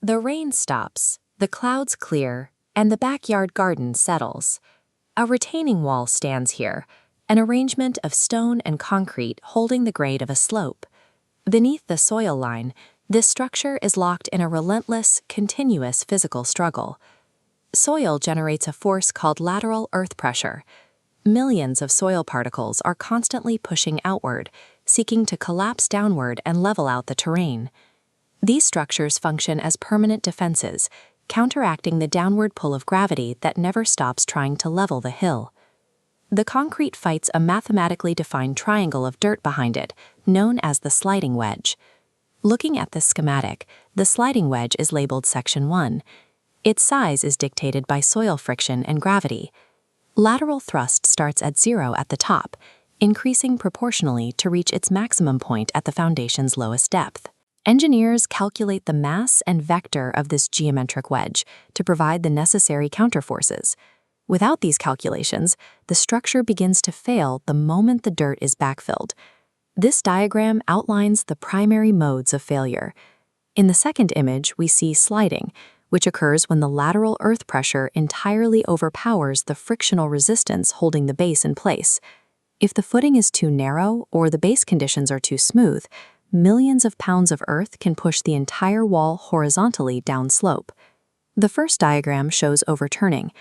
The rain stops, the clouds clear, and the backyard garden settles. A retaining wall stands here, an arrangement of stone and concrete holding the grade of a slope. Beneath the soil line, this structure is locked in a relentless, continuous physical struggle. Soil generates a force called lateral earth pressure. Millions of soil particles are constantly pushing outward, seeking to collapse downward and level out the terrain. These structures function as permanent defenses, counteracting the downward pull of gravity that never stops trying to level the hill. The concrete fights a mathematically defined triangle of dirt behind it, known as the sliding wedge. Looking at this schematic, the sliding wedge is labeled Section 1. Its size is dictated by soil friction and gravity. Lateral thrust starts at 0 at the top, increasing proportionally to reach its maximum point at the foundation's lowest depth. Engineers calculate the mass and vector of this geometric wedge to provide the necessary counterforces. Without these calculations, the structure begins to fail the moment the dirt is backfilled. This diagram outlines the primary modes of failure. In the second image, we see sliding, which occurs when the lateral earth pressure entirely overpowers the frictional resistance holding the base in place. If the footing is too narrow or the base conditions are too smooth, millions of pounds of earth can push the entire wall horizontally downslope. The first diagram shows overturning.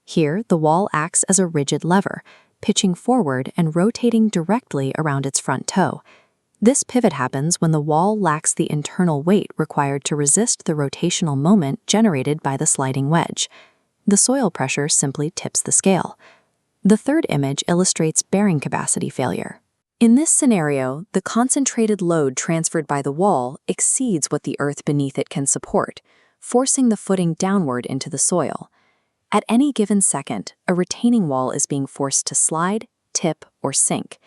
Here, the wall acts as a rigid lever, pitching forward and rotating directly around its front toe. This pivot happens when the wall lacks the internal weight required to resist the rotational moment generated by the sliding wedge. The soil pressure simply tips the scale. The third image illustrates bearing capacity failure. In this scenario, the concentrated load transferred by the wall exceeds what the earth beneath it can support, forcing the footing downward into the soil. At any given second, a retaining wall is being forced to slide, tip, or sink.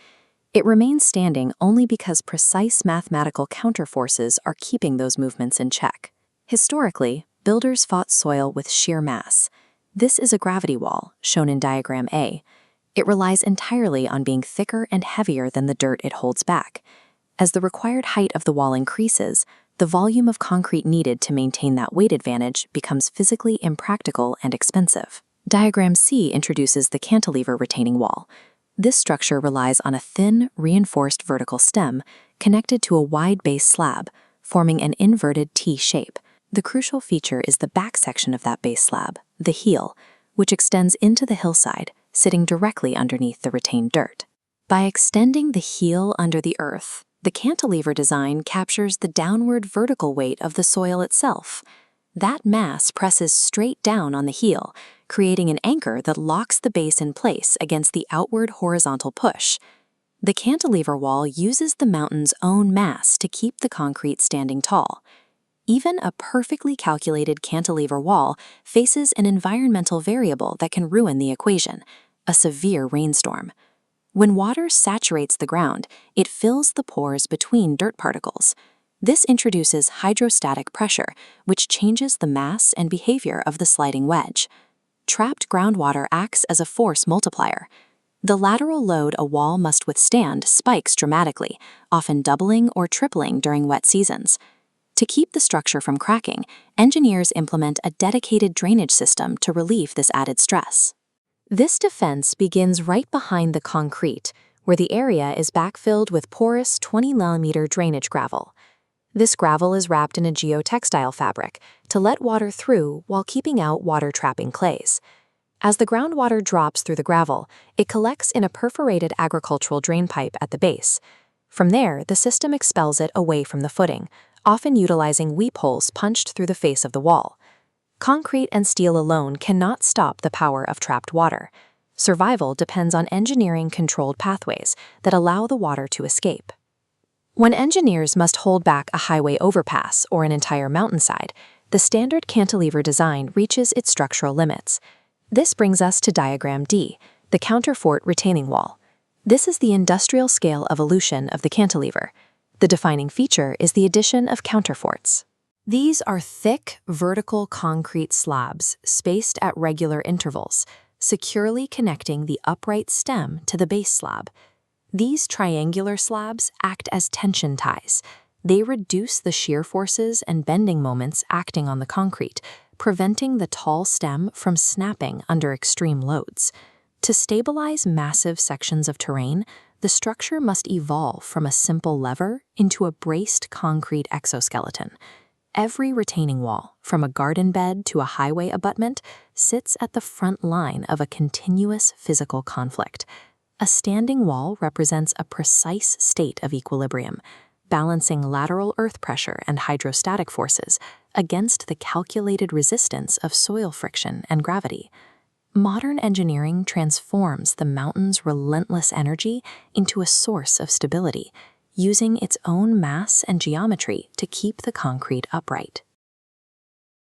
It remains standing only because precise mathematical counterforces are keeping those movements in check. Historically, builders fought soil with shear mass. This is a gravity wall, shown in Diagram A. It relies entirely on being thicker and heavier than the dirt it holds back. As the required height of the wall increases, the volume of concrete needed to maintain that weight advantage becomes physically impractical and expensive. Diagram C introduces the cantilever retaining wall. This structure relies on a thin, reinforced vertical stem connected to a wide base slab, forming an inverted T shape. The crucial feature is the back section of that base slab, the heel, which extends into the hillside, sitting directly underneath the retained dirt. By extending the heel under the earth, the cantilever design captures the downward vertical weight of the soil itself. That mass presses straight down on the heel, creating an anchor that locks the base in place against the outward horizontal push. The cantilever wall uses the mountain's own mass to keep the concrete standing tall. Even a perfectly calculated cantilever wall faces an environmental variable that can ruin the equation: a severe rainstorm. When water saturates the ground, it fills the pores between dirt particles. This introduces hydrostatic pressure, which changes the mass and behavior of the sliding wedge. Trapped groundwater acts as a force multiplier. The lateral load a wall must withstand spikes dramatically, often doubling or tripling during wet seasons. To keep the structure from cracking, engineers implement a dedicated drainage system to relieve this added stress. This defense begins right behind the concrete, where the area is backfilled with porous 20mm drainage gravel. This gravel is wrapped in a geotextile fabric to let water through while keeping out water-trapping clays. As the groundwater drops through the gravel, it collects in a perforated agricultural drain pipe at the base. From there, the system expels it away from the footing, often utilizing weep holes punched through the face of the wall. Concrete and steel alone cannot stop the power of trapped water. Survival depends on engineering controlled pathways that allow the water to escape. When engineers must hold back a highway overpass or an entire mountainside, the standard cantilever design reaches its structural limits. This brings us to Diagram D, the counterfort retaining wall. This is the industrial scale evolution of the cantilever. The defining feature is the addition of counterforts. These are thick, vertical concrete slabs spaced at regular intervals, securely connecting the upright stem to the base slab. These triangular slabs act as tension ties. They reduce the shear forces and bending moments acting on the concrete, preventing the tall stem from snapping under extreme loads. To stabilize massive sections of terrain, the structure must evolve from a simple lever into a braced concrete exoskeleton. Every retaining wall, from a garden bed to a highway abutment, sits at the front line of a continuous physical conflict. A standing wall represents a precise state of equilibrium, balancing lateral earth pressure and hydrostatic forces against the calculated resistance of soil friction and gravity. Modern engineering transforms the mountain's relentless energy into a source of stability, using its own mass and geometry to keep the concrete upright.